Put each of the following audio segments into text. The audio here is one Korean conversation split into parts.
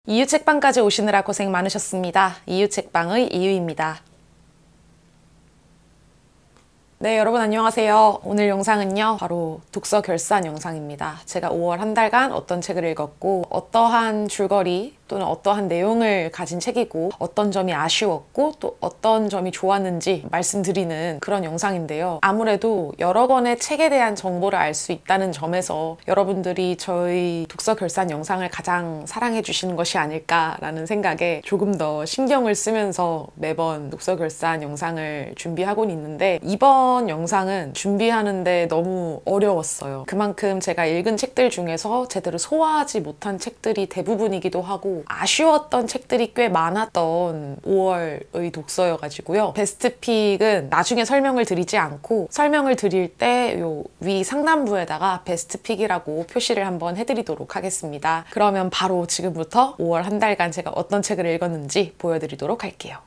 이유책방까지 오시느라 고생 많으셨습니다. 이유책방의 이유입니다. 네, 여러분 안녕하세요. 오늘 영상은요, 바로 독서 결산 영상입니다. 제가 5월 한 달간 어떤 책을 읽었고, 어떠한 줄거리 또는 어떠한 내용을 가진 책이고, 어떤 점이 아쉬웠고, 또 어떤 점이 좋았는지 말씀드리는 그런 영상인데요. 아무래도 여러 권의 책에 대한 정보를 알 수 있다는 점에서 여러분들이 저희 독서 결산 영상을 가장 사랑해 주시는 것이 아닐까라는 생각에 조금 더 신경을 쓰면서 매번 독서 결산 영상을 준비하곤 있는데, 이번 영상은 준비하는데 너무 어려웠어요. 그만큼 제가 읽은 책들 중에서 제대로 소화하지 못한 책들이 대부분이기도 하고, 아쉬웠던 책들이 꽤 많았던 5월의 독서여가지고요. 베스트픽은 나중에 설명을 드리지 않고, 설명을 드릴 때 요 위 상단부에다가 베스트픽이라고 표시를 한번 해드리도록 하겠습니다. 그러면 바로 지금부터 5월 한 달간 제가 어떤 책을 읽었는지 보여드리도록 할게요.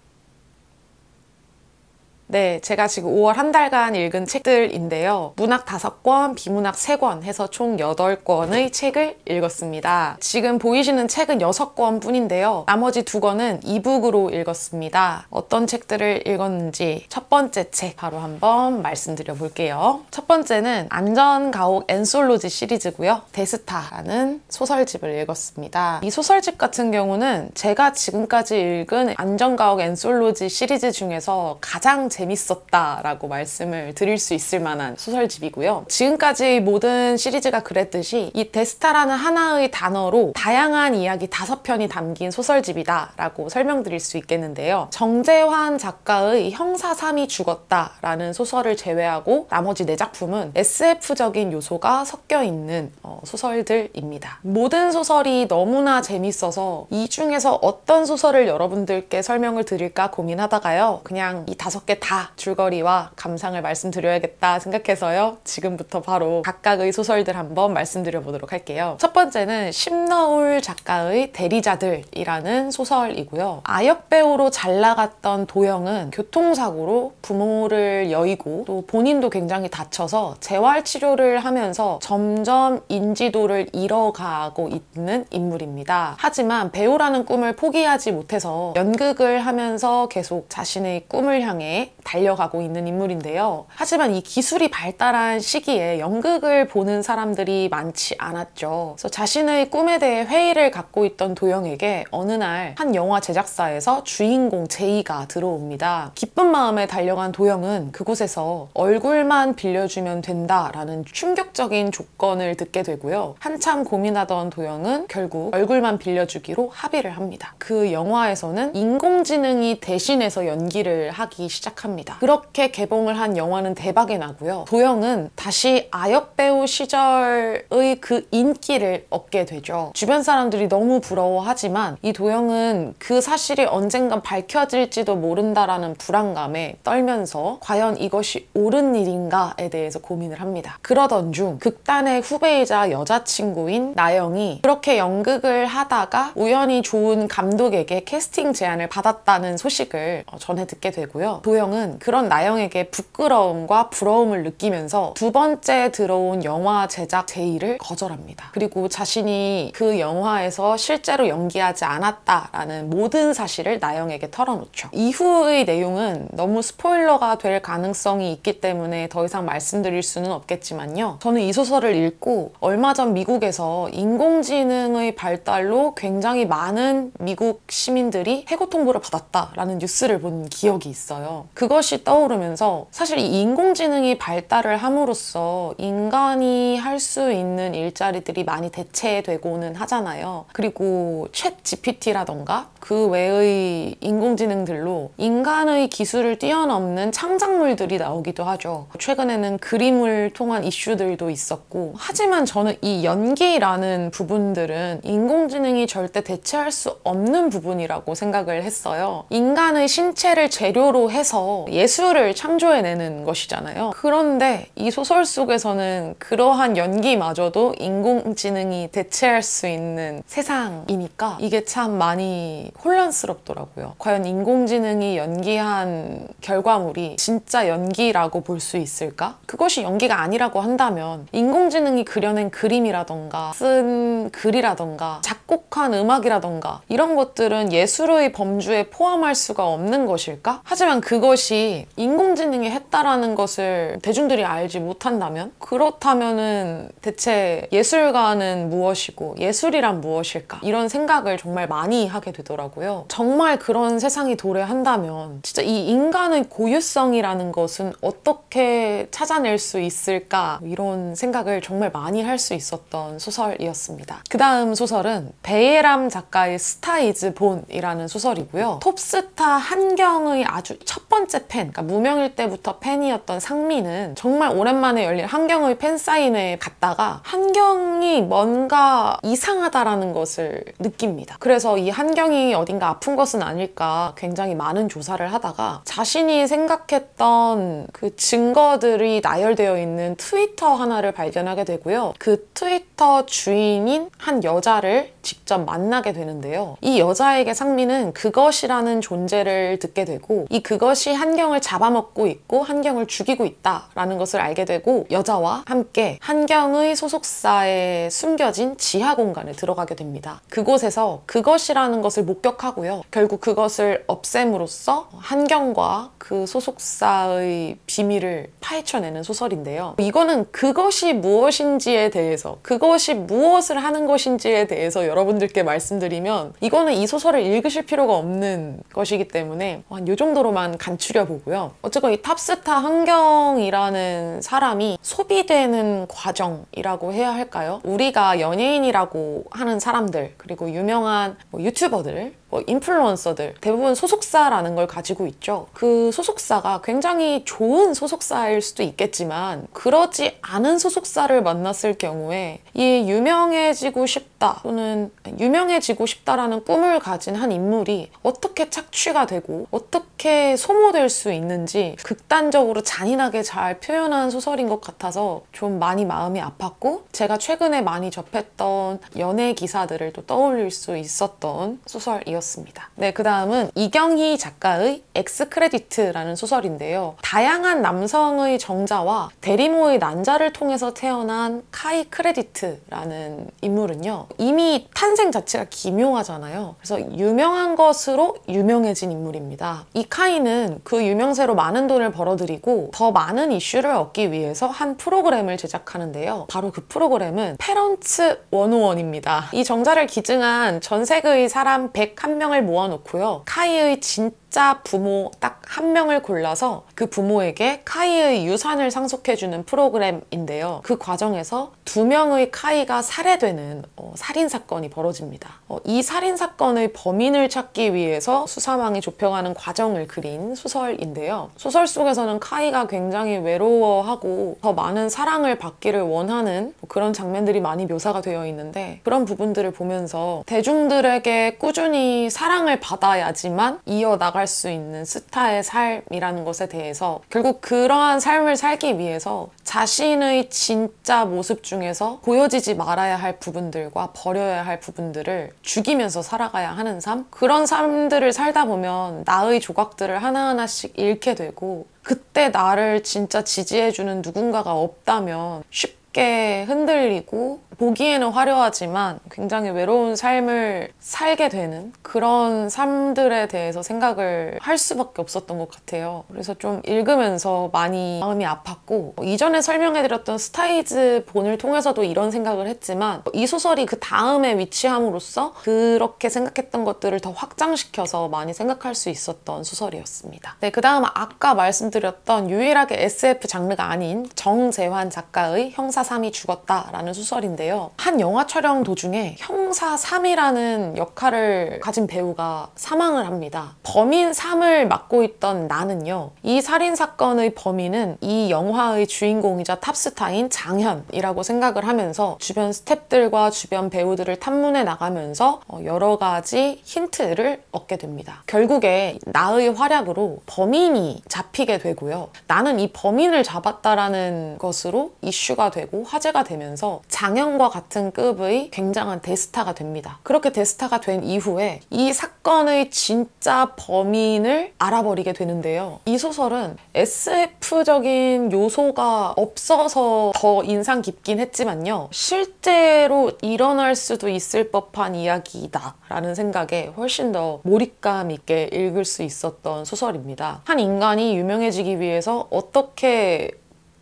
네, 제가 지금 5월 한 달간 읽은 책들인데요. 문학 5권, 비문학 3권 해서 총 8권의 책을 읽었습니다. 지금 보이시는 책은 6권 뿐인데요. 나머지 2권은 이북으로 읽었습니다. 어떤 책들을 읽었는지 첫 번째 책 바로 한번 말씀드려 볼게요. 첫 번째는 안전가옥 엔솔로지 시리즈고요. 데스타라는 소설집을 읽었습니다. 이 소설집 같은 경우는 제가 지금까지 읽은 안전가옥 엔솔로지 시리즈 중에서 가장 재밌었다라고 말씀을 드릴 수 있을 만한 소설집이고요. 지금까지 모든 시리즈가 그랬듯이 이 데스타라는 하나의 단어로 다양한 이야기 5편이 담긴 소설집이다라고 설명드릴 수 있겠는데요. 정재환 작가의 형사 3이 죽었다라는 소설을 제외하고 나머지 4작품은 SF적인 요소가 섞여 있는 소설들입니다. 모든 소설이 너무나 재밌어서 이 중에서 어떤 소설을 여러분들께 설명을 드릴까 고민하다가요. 그냥 이 5개 다 줄거리와 감상을 말씀드려야겠다 생각해서요. 지금부터 바로 각각의 소설들 한번 말씀드려 보도록 할게요. 첫 번째는 심너울 작가의 대리자들이라는 소설이고요. 아역 배우로 잘 나갔던 도영은 교통사고로 부모를 여의고 또 본인도 굉장히 다쳐서 재활치료를 하면서 점점 인지도를 잃어가고 있는 인물입니다. 하지만 배우라는 꿈을 포기하지 못해서 연극을 하면서 계속 자신의 꿈을 향해 달려가고 있는 인물인데요. 하지만 이 기술이 발달한 시기에 연극을 보는 사람들이 많지 않았죠. 그래서 자신의 꿈에 대해 회의를 갖고 있던 도영에게 어느 날 한 영화 제작사에서 주인공 제이가 들어옵니다. 기쁜 마음에 달려간 도영은 그곳에서 얼굴만 빌려주면 된다라는 충격적인 조건을 듣게 되고요. 한참 고민하던 도영은 결국 얼굴만 빌려주기로 합의를 합니다. 그 영화에서는 인공지능이 대신해서 연기를 하기 시작합니다. 그렇게 개봉을 한 영화는 대박이 나고요. 도영은 다시 아역 배우 시절의 그 인기를 얻게 되죠. 주변 사람들이 너무 부러워하지만 이 도영은 그 사실이 언젠간 밝혀질지도 모른다라는 불안감에 떨면서 과연 이것이 옳은 일인가에 대해서 고민을 합니다. 그러던 중 극단의 후배이자 여자친구인 나영이 그렇게 연극을 하다가 우연히 좋은 감독에게 캐스팅 제안을 받았다는 소식을 전해 듣게 되고요. 도영은 그런 나영에게 부끄러움과 부러움을 느끼면서 두 번째 들어온 영화 제작 제의를 거절합니다. 그리고 자신이 그 영화에서 실제로 연기하지 않았다라는 모든 사실을 나영에게 털어놓죠. 이후의 내용은 너무 스포일러가 될 가능성이 있기 때문에 더 이상 말씀드릴 수는 없겠지만요. 저는 이 소설을 읽고 얼마 전 미국에서 인공지능의 발달로 굉장히 많은 미국 시민들이 해고 통보를 받았다라는 뉴스를 본 기억이 있어요. 그것이 떠오르면서 사실 이 인공지능이 발달을 함으로써 인간이 할 수 있는 일자리들이 많이 대체되고는 하잖아요. 그리고 챗 GPT라던가 그 외의 인공지능들로 인간의 기술을 뛰어넘는 창작물들이 나오기도 하죠. 최근에는 그림을 통한 이슈들도 있었고, 하지만 저는 이 연기라는 부분들은 인공지능이 절대 대체할 수 없는 부분이라고 생각을 했어요. 인간의 신체를 재료로 해서 예술을 창조해내는 것이잖아요. 그런데 이 소설 속에서는 그러한 연기마저도 인공지능이 대체할 수 있는 세상이니까 이게 참 많이 혼란스럽더라고요. 과연 인공지능이 연기한 결과물이 진짜 연기라고 볼 수 있을까? 그것이 연기가 아니라고 한다면 인공지능이 그려낸 그림이라던가 쓴 글이라던가 작곡 작곡한 음악이라던가 이런 것들은 예술의 범주에 포함할 수가 없는 것일까? 하지만 그것이 인공지능이 했다라는 것을 대중들이 알지 못한다면? 그렇다면은 대체 예술가는 무엇이고 예술이란 무엇일까? 이런 생각을 정말 많이 하게 되더라고요. 정말 그런 세상이 도래한다면 진짜 이 인간의 고유성이라는 것은 어떻게 찾아낼 수 있을까? 이런 생각을 정말 많이 할 수 있었던 소설이었습니다. 그 다음 소설은 베예람 작가의 스타 이즈 본이라는 소설이고요. 톱스타 한경의 아주 첫 번째 팬, 그러니까 무명일 때부터 팬이었던 상민은 정말 오랜만에 열린 한경의 팬사인회에 갔다가 한경이 뭔가 이상하다라는 것을 느낍니다. 그래서 이 한경이 어딘가 아픈 것은 아닐까 굉장히 많은 조사를 하다가 자신이 생각했던 그 증거들이 나열되어 있는 트위터 하나를 발견하게 되고요. 그 트위터 주인인 한 여자를 직접 만나게 되는데요. 이 여자에게 상민은 그것이라는 존재를 듣게 되고 이 그것이 한경을 잡아먹고 있고 한경을 죽이고 있다라는 것을 알게 되고 여자와 함께 한경의 소속사에 숨겨진 지하 공간에 들어가게 됩니다. 그곳에서 그것이라는 것을 목격하고요. 결국 그것을 없앰으로써 한경과 그 소속사의 비밀을 파헤쳐내는 소설인데요. 이거는 그것이 무엇인지에 대해서, 그것이 무엇을 하는 것인지에 대해서 여러분들께 말씀드리면 이거는 이 소설을 읽으실 필요가 없는 것이기 때문에 한 이 정도로만 간추려 보고요. 어쨌건 이 탑스타 한경이라는 사람이 소비되는 과정이라고 해야 할까요? 우리가 연예인이라고 하는 사람들, 그리고 유명한 유튜버들, 인플루언서들 대부분 소속사라는 걸 가지고 있죠. 그 소속사가 굉장히 좋은 소속사일 수도 있겠지만 그러지 않은 소속사를 만났을 경우에 이 유명해지고 싶다 또는 유명해지고 싶다라는 꿈을 가진 한 인물이 어떻게 착취가 되고 어떻게 소모될 수 있는지 극단적으로 잔인하게 잘 표현한 소설인 것 같아서 좀 많이 마음이 아팠고 제가 최근에 많이 접했던 연예 기사들을 또 떠올릴 수 있었던 소설이었습니다. 네, 그 다음은 이경희 작가의 엑스크레디트라는 소설인데요. 다양한 남성의 정자와 대리모의 난자를 통해서 태어난 카이 크레디트라는 인물은요. 이미 탄생 자체가 기묘하잖아요. 그래서 유명한 것으로 유명해진 인물입니다. 이 카이는 그 유명세로 많은 돈을 벌어들이고 더 많은 이슈를 얻기 위해서 한 프로그램을 제작하는데요. 바로 그 프로그램은 페런츠 101입니다. 이 정자를 기증한 전 세계의 사람 101명을 모아놓고요. 카이의 진짜 부모 딱 한 명을 골라서 그 부모에게 카이의 유산을 상속해주는 프로그램인데요. 그 과정에서 2명의 카이가 살해되는 살인사건이 벌어집니다. 이 살인사건의 범인을 찾기 위해서 수사망이 좁혀가는 과정을 그린 소설인데요. 소설 속에서는 카이가 굉장히 외로워하고 더 많은 사랑을 받기를 원하는 그런 장면들이 많이 묘사가 되어 있는데 그런 부분들을 보면서 대중들에게 꾸준히 사랑을 받아야지만 이어나갈 수 있는 스타의 삶이라는 것에 대해서 결국 그러한 삶을 살기 위해서 자신의 진짜 모습 중에서 보여지지 말아야 할 부분들과 버려야 할 부분들을 죽이면서 살아가야 하는 삶? 그런 삶들을 살다 보면 나의 조각들을 하나하나씩 잃게 되고 그때 나를 진짜 지지해주는 누군가가 없다면 쉽게 흔들리고 보기에는 화려하지만 굉장히 외로운 삶을 살게 되는 그런 삶들에 대해서 생각을 할 수밖에 없었던 것 같아요. 그래서 좀 읽으면서 많이 마음이 아팠고 이전에 설명해드렸던 스타이즈 본을 통해서도 이런 생각을 했지만 이 소설이 그 다음에 위치함으로써 그렇게 생각했던 것들을 더 확장시켜서 많이 생각할 수 있었던 소설이었습니다. 네, 그 다음 아까 말씀드렸던 유일하게 SF 장르가 아닌 정재환 작가의 형사 3이 죽었다라는 소설인데요. 한 영화 촬영 도중에 형사 3이라는 역할을 가진 배우가 사망을 합니다. 범인 3을 맡고 있던 나는요. 이 살인사건의 범인은 이 영화의 주인공이자 탑스타인 장현이라고 생각을 하면서 주변 스태프들과 주변 배우들을 탐문해 나가면서 여러 가지 힌트를 얻게 됩니다. 결국에 나의 활약으로 범인이 잡히게 되고요. 나는 이 범인을 잡았다라는 것으로 이슈가 되고 화제가 되면서 장현 김혜영과 같은 급의 굉장한 대스타가 됩니다. 그렇게 대스타가 된 이후에 이 사건의 진짜 범인을 알아버리게 되는데요. 이 소설은 SF적인 요소가 없어서 더 인상 깊긴 했지만요. 실제로 일어날 수도 있을 법한 이야기이다 라는 생각에 훨씬 더 몰입감 있게 읽을 수 있었던 소설입니다. 한 인간이 유명해지기 위해서 어떻게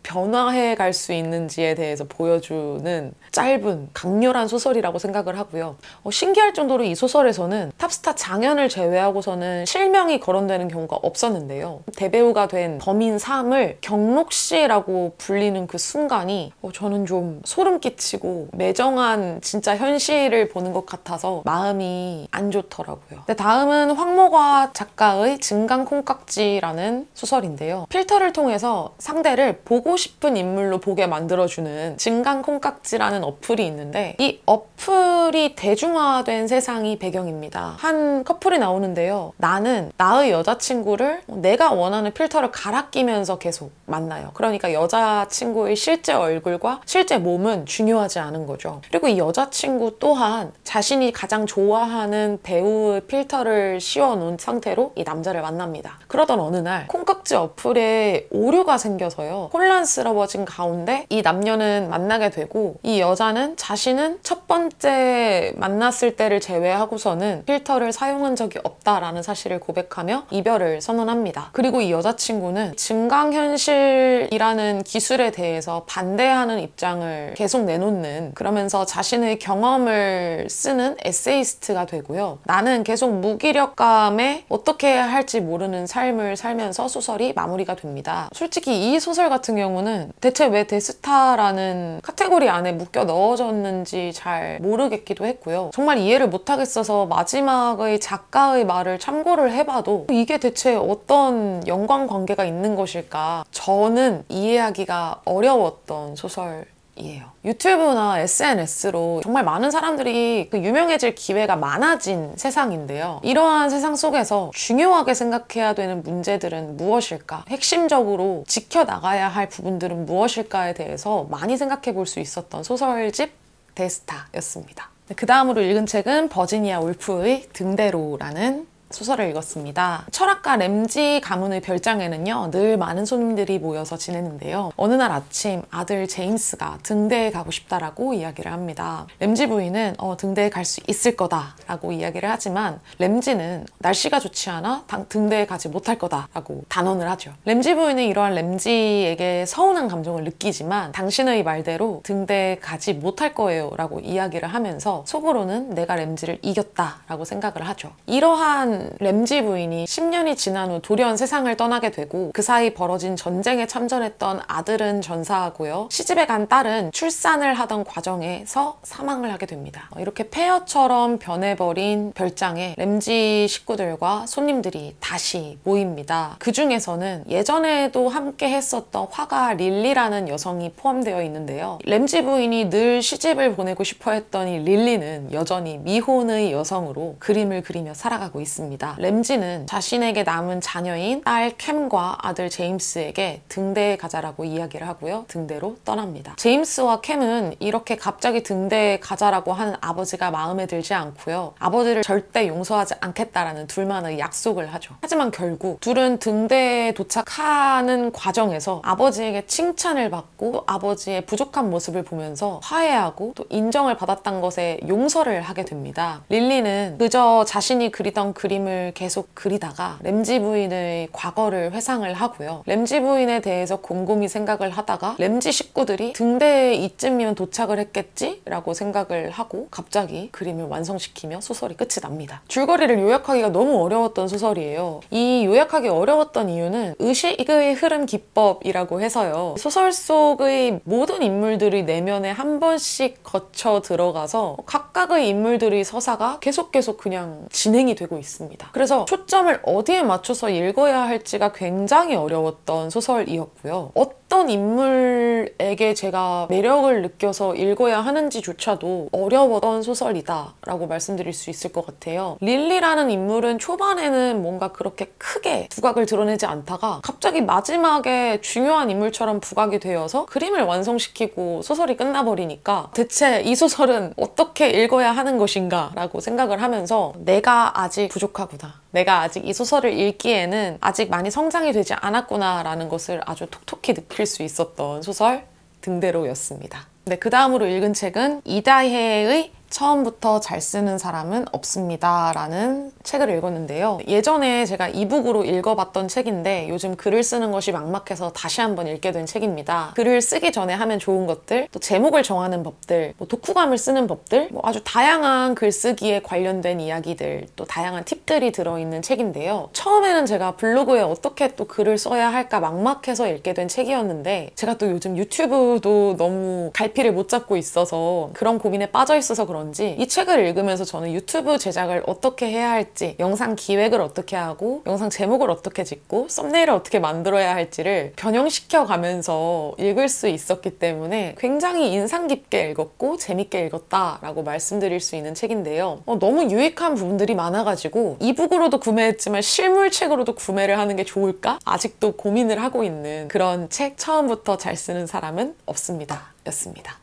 변화해 갈 수 있는지에 대해서 보여주는 짧은 강렬한 소설이라고 생각을 하고요. 신기할 정도로 이 소설에서는 탑스타 장현을 제외하고서는 실명이 거론되는 경우가 없었는데요. 대배우가 된 범인 3을 경록씨라고 불리는 그 순간이 저는 좀 소름 끼치고 매정한 진짜 현실을 보는 것 같아서 마음이 안 좋더라고요. 다음은 황모과 작가의 증강콩깍지라는 소설인데요. 필터를 통해서 상대를 보고 싶은 인물로 보게 만들어주는 증강콩깍지라는 어플이 있는데 이 어플이 대중화된 세상이 배경입니다. 한 커플이 나오는데요. 나는 나의 여자친구를 내가 원하는 필터를 갈아 끼면서 계속 만나요. 그러니까 여자친구의 실제 얼굴과 실제 몸은 중요하지 않은 거죠. 그리고 이 여자친구 또한 자신이 가장 좋아하는 배우의 필터를 씌워놓은 상태로 이 남자를 만납니다. 그러던 어느 날 콩깍지 어플에 오류가 생겨서요. 혼란스러워진 가운데 이 남녀는 만나게 되고 이 여자는 자신은 첫 번째 만났을 때를 제외하고서는 필터를 사용한 적이 없다라는 사실을 고백하며 이별을 선언합니다. 그리고 이 여자친구는 증강현실이라는 기술에 대해서 반대하는 입장을 계속 내놓는, 그러면서 자신의 경험을 쓰는 에세이스트가 되고요. 나는 계속 무기력감에 어떻게 해야 할지 모르는 삶을 살면서 소설이 마무리가 됩니다. 솔직히 이 소설 같은 경우는 대체 왜 대스타라는 카테고리 안에 묶여 넣어졌는지 잘 모르겠기도 했고요. 정말 이해를 못하겠어서 마지막의 작가의 말을 참고를 해봐도 이게 대체 어떤 연관관계가 있는 것일까? 저는 이해하기가 어려웠던 소설이에요. 유튜브나 SNS로 정말 많은 사람들이 유명해질 기회가 많아진 세상인데요. 이러한 세상 속에서 중요하게 생각해야 되는 문제들은 무엇일까? 핵심적으로 지켜나가야 할 부분들은 무엇일까에 대해서 많이 생각해 볼 수 있었던 소설집 데스타였습니다. 그 다음으로 읽은 책은 버지니아 울프의 등대로라는 소설을 읽었습니다. 철학가 램지 가문의 별장에는요, 늘 많은 손님들이 모여서 지내는데요. 어느 날 아침 아들 제임스가 등대에 가고 싶다라고 이야기를 합니다. 램지 부인은 등대에 갈 수 있을 거다라고 이야기를 하지만 램지는 날씨가 좋지 않아 등대에 가지 못할 거다라고 단언을 하죠. 램지 부인은 이러한 램지에게 서운한 감정을 느끼지만 당신의 말대로 등대에 가지 못할 거예요 라고 이야기를 하면서 속으로는 내가 램지를 이겼다라고 생각을 하죠. 이러한 램지 부인이 10년이 지난 후 돌연 세상을 떠나게 되고 그 사이 벌어진 전쟁에 참전했던 아들은 전사하고요. 시집에 간 딸은 출산을 하던 과정에서 사망을 하게 됩니다. 이렇게 폐허처럼 변해버린 별장에 램지 식구들과 손님들이 다시 모입니다. 그 중에서는 예전에도 함께 했었던 화가 릴리라는 여성이 포함되어 있는데요. 램지 부인이 늘 시집을 보내고 싶어 했던 이 릴리는 여전히 미혼의 여성으로 그림을 그리며 살아가고 있습니다. 램지는 자신에게 남은 자녀인 딸 캠과 아들 제임스에게 등대에 가자라고 이야기를 하고요. 등대로 떠납니다. 제임스와 캠은 이렇게 갑자기 등대에 가자라고 하는 아버지가 마음에 들지 않고요. 아버지를 절대 용서하지 않겠다라는 둘만의 약속을 하죠. 하지만 결국 둘은 등대에 도착하는 과정에서 아버지에게 칭찬을 받고 또 아버지의 부족한 모습을 보면서 화해하고 또 인정을 받았던 것에 용서를 하게 됩니다. 릴리는 그저 자신이 그리던 그림을 계속 그리다가 램지 부인의 과거를 회상을 하고요. 램지 부인에 대해서 곰곰이 생각을 하다가 램지 식구들이 등대에 이쯤이면 도착을 했겠지? 라고 생각을 하고 갑자기 그림을 완성시키며 소설이 끝이 납니다. 줄거리를 요약하기가 너무 어려웠던 소설이에요. 이 요약하기 어려웠던 이유는 의식의 흐름 기법이라고 해서요. 소설 속의 모든 인물들의 내면에 한 번씩 거쳐 들어가서 각각의 인물들의 서사가 계속 그냥 진행이 되고 있습니다. 그래서 초점을 어디에 맞춰서 읽어야 할지가 굉장히 어려웠던 소설이었고요. 어떤 어떤 인물에게 제가 매력을 느껴서 읽어야 하는지조차도 어려웠던 소설이다 라고 말씀드릴 수 있을 것 같아요. 릴리라는 인물은 초반에는 뭔가 그렇게 크게 부각을 드러내지 않다가 갑자기 마지막에 중요한 인물처럼 부각이 되어서 그림을 완성시키고 소설이 끝나버리니까 대체 이 소설은 어떻게 읽어야 하는 것인가 라고 생각을 하면서 내가 아직 부족하구나, 내가 아직 이 소설을 읽기에는 아직 많이 성장이 되지 않았구나 라는 것을 아주 톡톡히 느낄 수 있었던 소설 등대로였습니다. 네, 그 다음으로 읽은 책은 이다혜의 처음부터 잘 쓰는 사람은 없습니다 라는 책을 읽었는데요. 예전에 제가 이북으로 읽어봤던 책인데 요즘 글을 쓰는 것이 막막해서 다시 한번 읽게 된 책입니다. 글을 쓰기 전에 하면 좋은 것들, 또 제목을 정하는 법들, 독후감을 쓰는 법들, 아주 다양한 글쓰기에 관련된 이야기들, 또 다양한 팁들이 들어있는 책인데요. 처음에는 제가 블로그에 어떻게 또 글을 써야 할까 막막해서 읽게 된 책이었는데 제가 또 요즘 유튜브도 너무 갈피를 못 잡고 있어서 그런 고민에 빠져 있어서 그런지 이 책을 읽으면서 저는 유튜브 제작을 어떻게 해야 할지, 영상 기획을 어떻게 하고 영상 제목을 어떻게 짓고 썸네일을 어떻게 만들어야 할지를 변형시켜 가면서 읽을 수 있었기 때문에 굉장히 인상 깊게 읽었고 재밌게 읽었다라고 말씀드릴 수 있는 책인데요. 너무 유익한 부분들이 많아가지고 이북으로도 구매했지만 실물책으로도 구매를 하는 게 좋을까? 아직도 고민을 하고 있는 그런 책, 처음부터 잘 쓰는 사람은 없습니다 였습니다.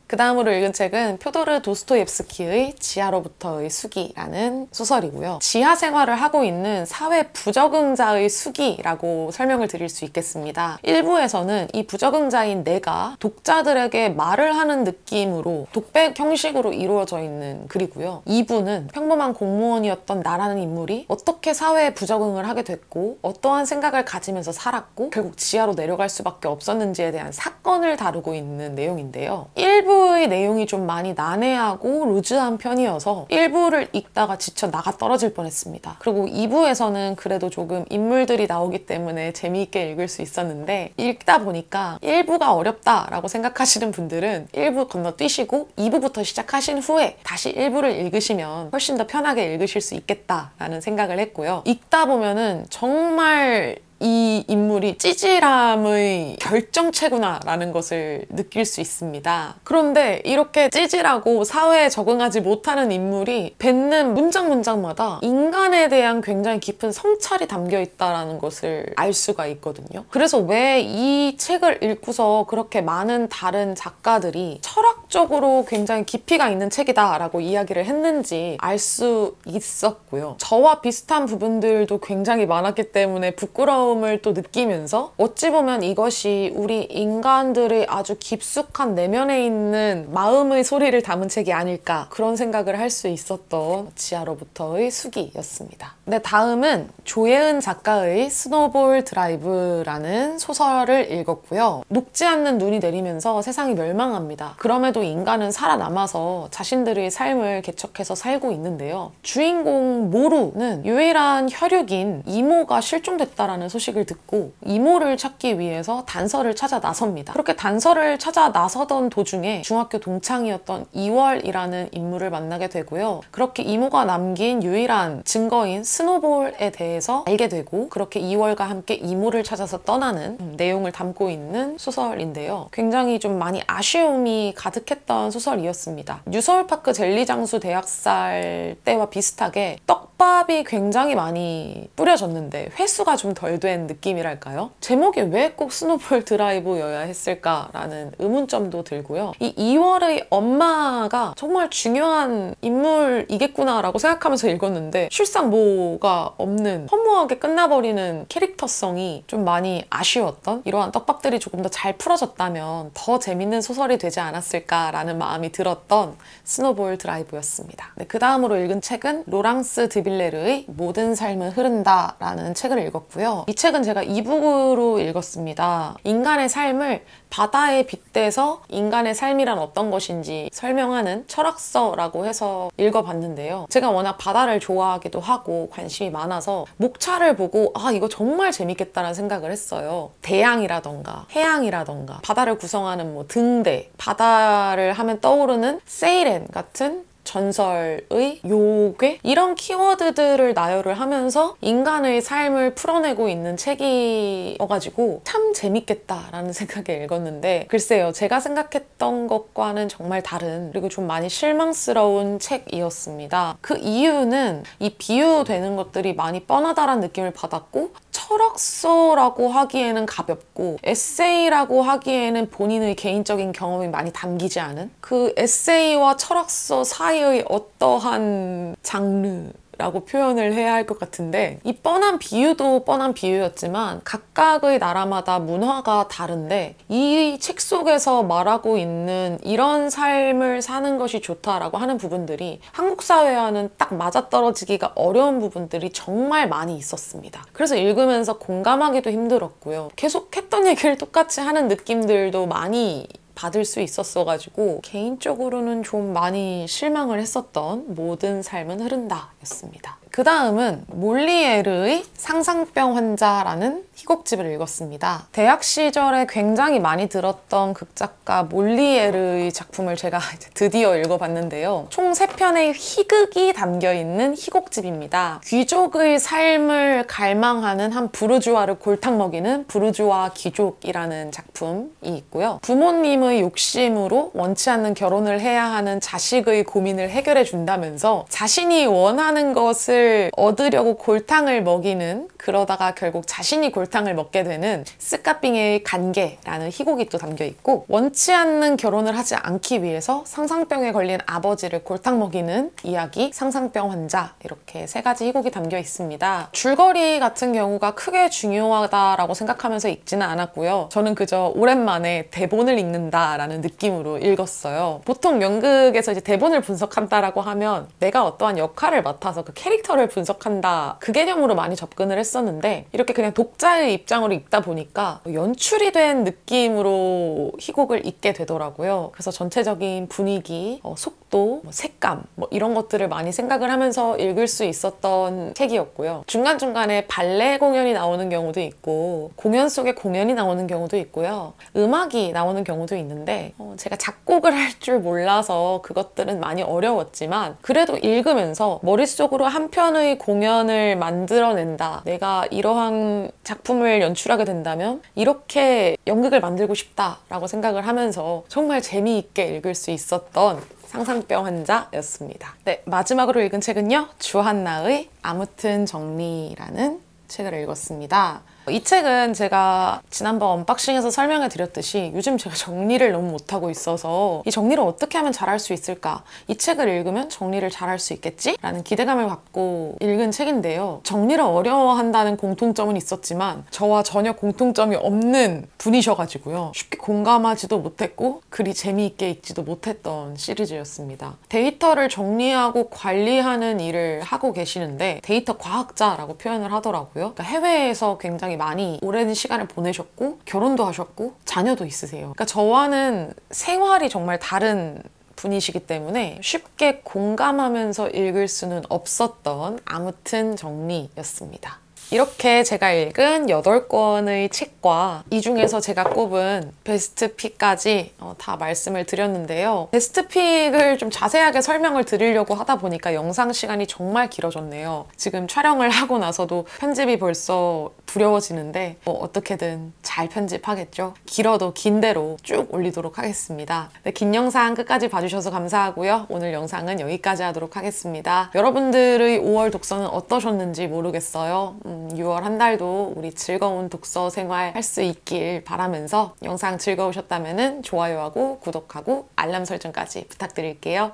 그 다음으로 읽은 책은 퓨도르 도스토옙스키의 지하로부터의 수기라는 소설이고요. 지하 생활을 하고 있는 사회 부적응자의 수기라고 설명을 드릴 수 있겠습니다. 1부에서는 이 부적응자인 내가 독자들에게 말을 하는 느낌으로 독백 형식으로 이루어져 있는 글이고요. 2부는 평범한 공무원이었던 나라는 인물이 어떻게 사회에 부적응을 하게 됐고 어떠한 생각을 가지면서 살았고 결국 지하로 내려갈 수밖에 없었는지에 대한 사건을 다루고 있는 내용인데요. 1부의 내용이 좀 많이 난해하고 루즈한 편이어서 1부를 읽다가 지쳐 나가 떨어질 뻔했습니다. 그리고 2부에서는 그래도 조금 인물들이 나오기 때문에 재미있게 읽을 수 있었는데 읽다 보니까 1부가 어렵다라고 생각하시는 분들은 1부 건너뛰시고 2부부터 시작하신 후에 다시 1부를 읽으시면 훨씬 더 편하게 읽으실 수 있겠다라는 생각을 했고요. 읽다 보면은 정말 이 인물이 찌질함의 결정체구나 라는 것을 느낄 수 있습니다. 그런데 이렇게 찌질하고 사회에 적응하지 못하는 인물이 뱉는 문장마다 인간에 대한 굉장히 깊은 성찰이 담겨 있다는 것을 알 수가 있거든요. 그래서 왜 이 책을 읽고서 그렇게 많은 다른 작가들이 철학적으로 굉장히 깊이가 있는 책이다 라고 이야기를 했는지 알 수 있었고요. 저와 비슷한 부분들도 굉장히 많았기 때문에 부끄러움을 또 느끼면서 어찌 보면 이것이 우리 인간들의 아주 깊숙한 내면에 있는 마음의 소리를 담은 책이 아닐까 그런 생각을 할 수 있었던 지하로부터의 수기였습니다. 네, 다음은 조예은 작가의 스노볼 드라이브라는 소설을 읽었고요. 녹지 않는 눈이 내리면서 세상이 멸망합니다. 그럼에도 인간은 살아남아서 자신들의 삶을 개척해서 살고 있는데요. 주인공 모루는 유일한 혈육인 이모가 실종됐다라는 소식을 듣고 이모를 찾기 위해서 단서를 찾아 나섭니다. 그렇게 단서를 찾아 나서던 도중에 중학교 동창이었던 이월이라는 인물을 만나게 되고요. 그렇게 이모가 남긴 유일한 증거인 스노볼에 대해서 알게 되고 그렇게 이월과 함께 이모를 찾아서 떠나는 내용을 담고 있는 소설인데요. 굉장히 좀 많이 아쉬움이 가득했던 소설이었습니다. 뉴서울파크 젤리장수 대학살 때와 비슷하게 떡밥이 굉장히 많이 뿌려졌는데 회수가 좀 덜 된 느낌이랄까요? 제목이 왜 꼭 스노볼 드라이브여야 했을까라는 의문점도 들고요. 이 이월의 엄마가 정말 중요한 인물이겠구나라고 생각하면서 읽었는데 실상 뭐가 없는 허무하게 끝나버리는 캐릭터성이 좀 많이 아쉬웠던 이러한 떡밥들이 조금 더 잘 풀어졌다면 더 재밌는 소설이 되지 않았을까라는 마음이 들었던 스노볼 드라이브였습니다. 네, 그 다음으로 읽은 책은 로랑스 드빌레르의 모든 삶은 흐른다 라는 책을 읽었고요. 이 책은 제가 이북으로 읽었습니다. 인간의 삶을 바다에 빗대서 인간의 삶이란 어떤 것인지 설명하는 철학서라고 해서 읽어봤는데요. 제가 워낙 바다를 좋아하기도 하고 관심이 많아서 목차를 보고 이거 정말 재밌겠다라는 생각을 했어요. 대양이라던가 해양이라던가 바다를 구성하는 등대, 바다를 하면 떠오르는 세이렌 같은 전설의 요괴? 이런 키워드들을 나열을 하면서 인간의 삶을 풀어내고 있는 책이어가지고 참 재밌겠다라는 생각에 읽었는데 글쎄요, 제가 생각했던 것과는 정말 다른, 그리고 좀 많이 실망스러운 책이었습니다. 그 이유는 이 비유되는 것들이 많이 뻔하다라는 느낌을 받았고, 철학서라고 하기에는 가볍고 에세이라고 하기에는 본인의 개인적인 경험이 많이 담기지 않은, 그 에세이와 철학서 사이의 어떠한 장르라고 표현을 해야 할 것 같은데, 이 뻔한 비유도 뻔한 비유였지만 각각의 나라마다 문화가 다른데 이 책 속에서 말하고 있는 이런 삶을 사는 것이 좋다라고 하는 부분들이 한국 사회와는 딱 맞아떨어지기가 어려운 부분들이 정말 많이 있었습니다. 그래서 읽으면서 공감하기도 힘들었고요. 계속 했던 얘기를 똑같이 하는 느낌들도 많이 받을 수 있었어가지고 개인적으로는 좀 많이 실망을 했었던 모든 삶은 흐른다 였습니다. 그 다음은 몰리에르의 상상병 환자라는 희곡집을 읽었습니다. 대학 시절에 굉장히 많이 들었던 극작가 몰리에르의 작품을 제가 이제 드디어 읽어봤는데요. 총 3편의 희극이 담겨있는 희곡집입니다. 귀족의 삶을 갈망하는 한 부르주아를 골탕 먹이는 부르주아 귀족이라는 작품이 있고요. 부모님의 욕심으로 원치 않는 결혼을 해야 하는 자식의 고민을 해결해 준다면서 자신이 원하는 것을 얻으려고 골탕을 먹이는, 그러다가 결국 자신이 골탕을 먹게 되는 스카빙의 간계라는 희곡이 또 담겨 있고, 원치 않는 결혼을 하지 않기 위해서 상상병에 걸린 아버지를 골탕 먹이는 이야기 상상병 환자, 이렇게 3가지 희곡이 담겨 있습니다. 줄거리 같은 경우가 크게 중요하다라고 생각하면서 읽지는 않았고요. 저는 그저 오랜만에 대본을 읽는다라는 느낌으로 읽었어요. 보통 연극에서 이제 대본을 분석한다라고 하면 내가 어떠한 역할을 맡아서 그 캐릭터를 분석한다, 그 개념으로 많이 접근을 했었는데 이렇게 그냥 독자의 입장으로 읽다 보니까 연출이 된 느낌으로 희곡을 읽게 되더라고요. 그래서 전체적인 분위기, 속도, 색감 이런 것들을 많이 생각을 하면서 읽을 수 있었던 책이었고요. 중간중간에 발레 공연이 나오는 경우도 있고 공연 속에 공연이 나오는 경우도 있고요. 음악이 나오는 경우도 있는데 제가 작곡을 할 줄 몰라서 그것들은 많이 어려웠지만 그래도 읽으면서 머릿속으로 한 편의 공연을 만들어낸다, 내가 이러한 작품을 연출하게 된다면 이렇게 연극을 만들고 싶다라고 생각을 하면서 정말 재미있게 읽을 수 있었던 상상병 환자였습니다. 네, 마지막으로 읽은 책은요, 주한나의 아무튼 정리라는 책을 읽었습니다. 이 책은 제가 지난번 언박싱에서 설명해 드렸듯이 요즘 제가 정리를 너무 못하고 있어서 이 정리를 어떻게 하면 잘할 수 있을까? 이 책을 읽으면 정리를 잘할 수 있겠지? 라는 기대감을 갖고 읽은 책인데요. 정리를 어려워한다는 공통점은 있었지만 저와 전혀 공통점이 없는 분이셔가지고요. 쉽게 공감하지도 못했고 그리 재미있게 읽지도 못했던 시리즈였습니다. 데이터를 정리하고 관리하는 일을 하고 계시는데 데이터 과학자라고 표현을 하더라고요. 그러니까 해외에서 굉장히 많이 오랜 시간을 보내셨고 결혼도 하셨고 자녀도 있으세요. 그러니까 저와는 생활이 정말 다른 분이시기 때문에 쉽게 공감하면서 읽을 수는 없었던 아무튼 정리였습니다. 이렇게 제가 읽은 8권의 책과 이 중에서 제가 꼽은 베스트 픽까지 다 말씀을 드렸는데요. 베스트 픽을 좀 자세하게 설명을 드리려고 하다 보니까 영상 시간이 정말 길어졌네요. 지금 촬영을 하고 나서도 편집이 벌써 두려워지는데 어떻게든 잘 편집하겠죠. 길어도 긴 대로 쭉 올리도록 하겠습니다. 네, 긴 영상 끝까지 봐주셔서 감사하고요. 오늘 영상은 여기까지 하도록 하겠습니다. 여러분들의 5월 독서는 어떠셨는지 모르겠어요. 6월 한 달도 우리 즐거운 독서 생활 할 수 있길 바라면서 영상 즐거우셨다면 좋아요하고 구독하고 알람 설정까지 부탁드릴게요.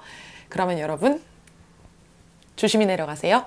그러면 여러분 조심히 내려가세요.